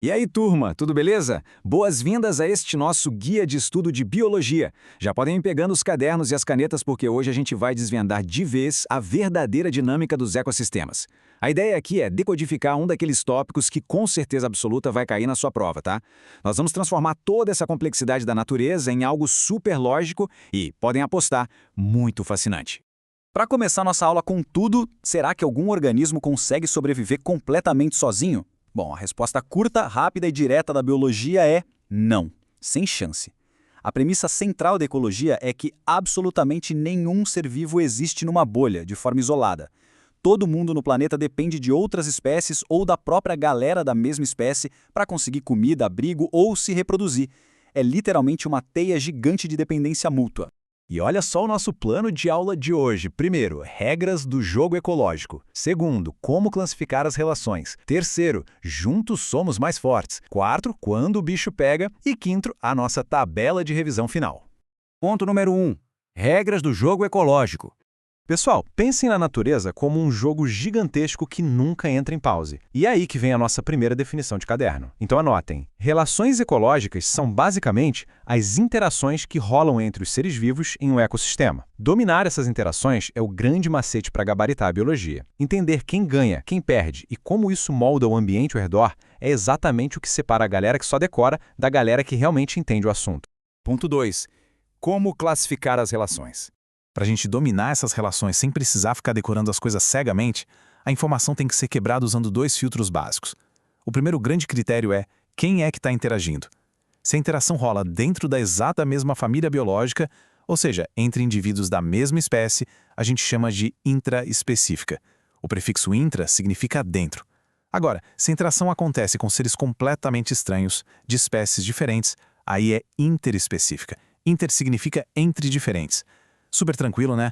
E aí, turma, tudo beleza? Boas-vindas a este nosso guia de estudo de biologia. Já podem ir pegando os cadernos e as canetas porque hoje a gente vai desvendar de vez a verdadeira dinâmica dos ecossistemas. A ideia aqui é decodificar um daqueles tópicos que com certeza absoluta vai cair na sua prova, tá? Nós vamos transformar toda essa complexidade da natureza em algo super lógico e, podem apostar, muito fascinante. Para começar nossa aula com tudo, será que algum organismo consegue sobreviver completamente sozinho? Bom, a resposta curta, rápida e direta da biologia é não, sem chance. A premissa central da ecologia é que absolutamente nenhum ser vivo existe numa bolha, de forma isolada. Todo mundo no planeta depende de outras espécies ou da própria galera da mesma espécie para conseguir comida, abrigo ou se reproduzir. É literalmente uma teia gigante de dependência mútua. E olha só o nosso plano de aula de hoje. Primeiro, regras do jogo ecológico. Segundo, como classificar as relações. Terceiro, juntos somos mais fortes. Quarto, quando o bicho pega. E quinto, a nossa tabela de revisão final. Ponto número 1. Regras do jogo ecológico. Pessoal, pensem na natureza como um jogo gigantesco que nunca entra em pause. E é aí que vem a nossa primeira definição de caderno. Então anotem. Relações ecológicas são basicamente as interações que rolam entre os seres vivos em um ecossistema. Dominar essas interações é o grande macete para gabaritar a biologia. Entender quem ganha, quem perde e como isso molda o ambiente ao redor é exatamente o que separa a galera que só decora da galera que realmente entende o assunto. Ponto 2. Como classificar as relações? Para a gente dominar essas relações sem precisar ficar decorando as coisas cegamente, a informação tem que ser quebrada usando dois filtros básicos. O primeiro grande critério é quem é que está interagindo. Se a interação rola dentro da exata mesma família biológica, ou seja, entre indivíduos da mesma espécie, a gente chama de intraespecífica. O prefixo intra significa dentro. Agora, se a interação acontece com seres completamente estranhos, de espécies diferentes, aí é interespecífica. Inter significa entre diferentes. Super tranquilo, né?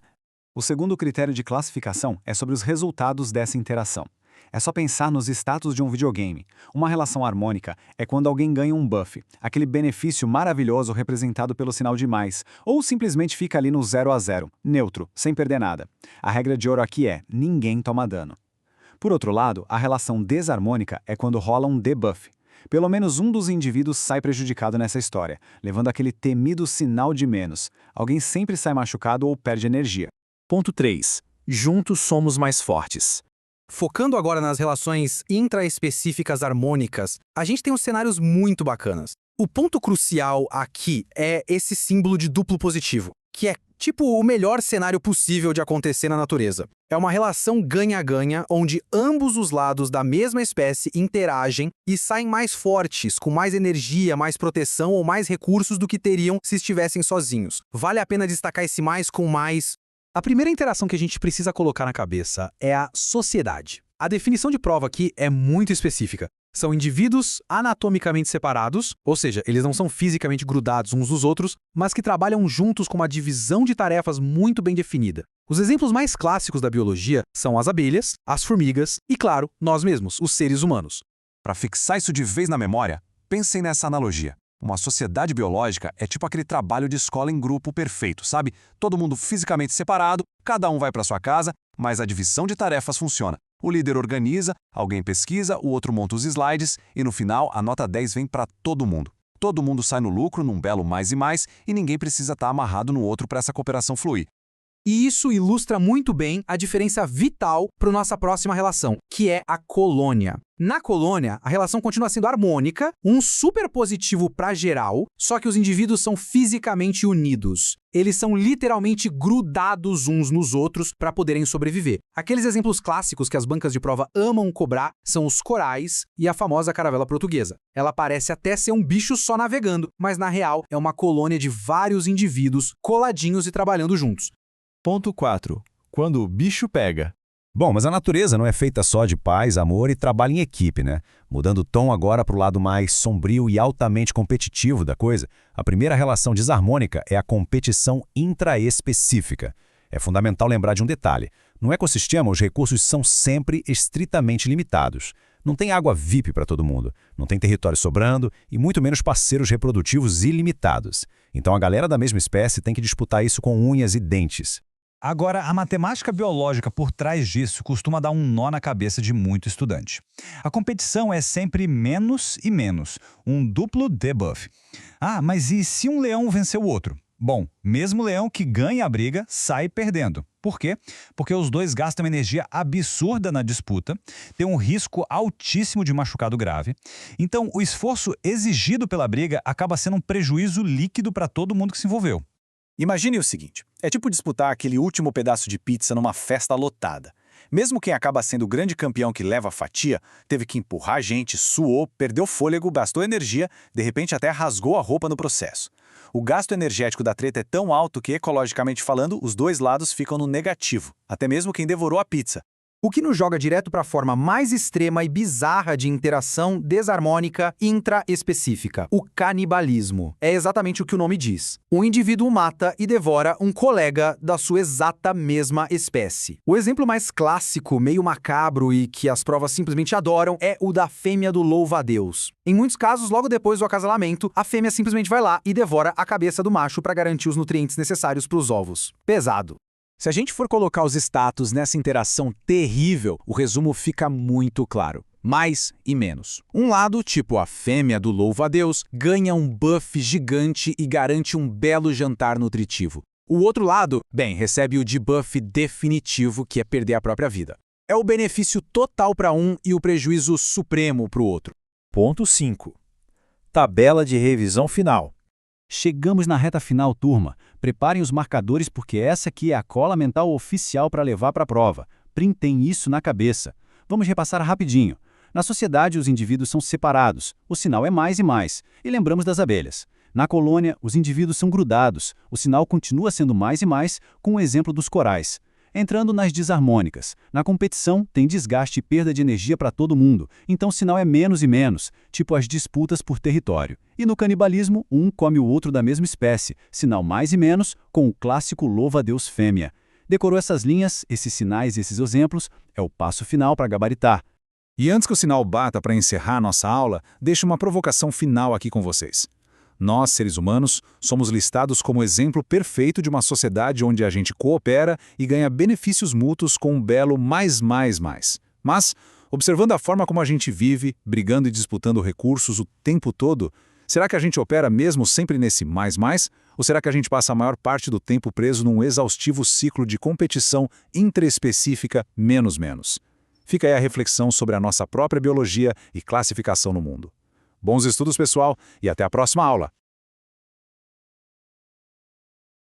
O segundo critério de classificação é sobre os resultados dessa interação. É só pensar nos status de um videogame. Uma relação harmônica é quando alguém ganha um buff, aquele benefício maravilhoso representado pelo sinal de mais, ou simplesmente fica ali no 0 a 0, neutro, sem perder nada. A regra de ouro aqui é: ninguém toma dano. Por outro lado, a relação desarmônica é quando rola um debuff. Pelo menos um dos indivíduos sai prejudicado nessa história, levando aquele temido sinal de menos. Alguém sempre sai machucado ou perde energia. Ponto 3. Juntos somos mais fortes. Focando agora nas relações intraespecíficas harmônicas, a gente tem uns cenários muito bacanas. O ponto crucial aqui é esse símbolo de duplo positivo, que é tipo o melhor cenário possível de acontecer na natureza. É uma relação ganha-ganha, onde ambos os lados da mesma espécie interagem e saem mais fortes, com mais energia, mais proteção ou mais recursos do que teriam se estivessem sozinhos. Vale a pena destacar esse mais com mais. A primeira interação que a gente precisa colocar na cabeça é a sociedade. A definição de prova aqui é muito específica. São indivíduos anatomicamente separados, ou seja, eles não são fisicamente grudados uns dos outros, mas que trabalham juntos com uma divisão de tarefas muito bem definida. Os exemplos mais clássicos da biologia são as abelhas, as formigas e, claro, nós mesmos, os seres humanos. Para fixar isso de vez na memória, pensem nessa analogia. Uma sociedade biológica é tipo aquele trabalho de escola em grupo perfeito, sabe? Todo mundo fisicamente separado, cada um vai para sua casa, mas a divisão de tarefas funciona. O líder organiza, alguém pesquisa, o outro monta os slides e no final a nota 10 vem para todo mundo. Todo mundo sai no lucro num belo mais e ninguém precisa estar amarrado no outro para essa cooperação fluir. E isso ilustra muito bem a diferença vital para nossa próxima relação, que é a colônia. Na colônia, a relação continua sendo harmônica, um super positivo para geral, só que os indivíduos são fisicamente unidos. Eles são literalmente grudados uns nos outros para poderem sobreviver. Aqueles exemplos clássicos que as bancas de prova amam cobrar são os corais e a famosa caravela portuguesa. Ela parece até ser um bicho só navegando, mas na real é uma colônia de vários indivíduos coladinhos e trabalhando juntos. Ponto 4. Quando o bicho pega. Bom, mas a natureza não é feita só de paz, amor e trabalho em equipe, né? Mudando o tom agora para o lado mais sombrio e altamente competitivo da coisa, a primeira relação desarmônica é a competição intraespecífica. É fundamental lembrar de um detalhe. No ecossistema, os recursos são sempre estritamente limitados. Não tem água VIP para todo mundo, não tem território sobrando e muito menos parceiros reprodutivos ilimitados. Então a galera da mesma espécie tem que disputar isso com unhas e dentes. Agora, a matemática biológica por trás disso costuma dar um nó na cabeça de muito estudante. A competição é sempre menos e menos, um duplo debuff. Ah, mas e se um leão vencer o outro? Bom, mesmo o leão que ganha a briga sai perdendo. Por quê? Porque os dois gastam energia absurda na disputa, tem um risco altíssimo de machucado grave. Então, o esforço exigido pela briga acaba sendo um prejuízo líquido para todo mundo que se envolveu. Imagine o seguinte, é tipo disputar aquele último pedaço de pizza numa festa lotada. Mesmo quem acaba sendo o grande campeão que leva a fatia, teve que empurrar gente, suou, perdeu fôlego, gastou energia, de repente até rasgou a roupa no processo. O gasto energético da treta é tão alto que, ecologicamente falando, os dois lados ficam no negativo, até mesmo quem devorou a pizza. O que nos joga direto para a forma mais extrema e bizarra de interação desarmônica intraespecífica, o canibalismo. É exatamente o que o nome diz. Um indivíduo mata e devora um colega da sua exata mesma espécie. O exemplo mais clássico, meio macabro e que as provas simplesmente adoram é o da fêmea do louva-a-Deus. Em muitos casos, logo depois do acasalamento, a fêmea simplesmente vai lá e devora a cabeça do macho para garantir os nutrientes necessários para os ovos. Pesado. Se a gente for colocar os status nessa interação terrível, o resumo fica muito claro. Mais e menos. Um lado, tipo a fêmea do louva-a-Deus, ganha um buff gigante e garante um belo jantar nutritivo. O outro lado, bem, recebe o debuff definitivo, que é perder a própria vida. É o benefício total para um e o prejuízo supremo para o outro. Ponto 5. Tabela de revisão final. Chegamos na reta final, turma. Preparem os marcadores porque essa aqui é a cola mental oficial para levar para a prova. Printem isso na cabeça. Vamos repassar rapidinho. Na sociedade, os indivíduos são separados. O sinal é mais e mais. E lembramos das abelhas. Na colônia, os indivíduos são grudados. O sinal continua sendo mais e mais, com o exemplo dos corais. Entrando nas desarmônicas. Na competição, tem desgaste e perda de energia para todo mundo, então o sinal é menos e menos, tipo as disputas por território. E no canibalismo, um come o outro da mesma espécie, sinal mais e menos, com o clássico louva-a-Deus fêmea. Decorou essas linhas, esses sinais e esses exemplos, é o passo final para gabaritar. E antes que o sinal bata para encerrar nossa aula, deixo uma provocação final aqui com vocês. Nós, seres humanos, somos listados como exemplo perfeito de uma sociedade onde a gente coopera e ganha benefícios mútuos com um belo mais. Mas, observando a forma como a gente vive, brigando e disputando recursos o tempo todo, será que a gente opera mesmo sempre nesse mais? Ou será que a gente passa a maior parte do tempo preso num exaustivo ciclo de competição intraespecífica menos? Fica aí a reflexão sobre a nossa própria biologia e classificação no mundo. Bons estudos, pessoal, e até a próxima aula!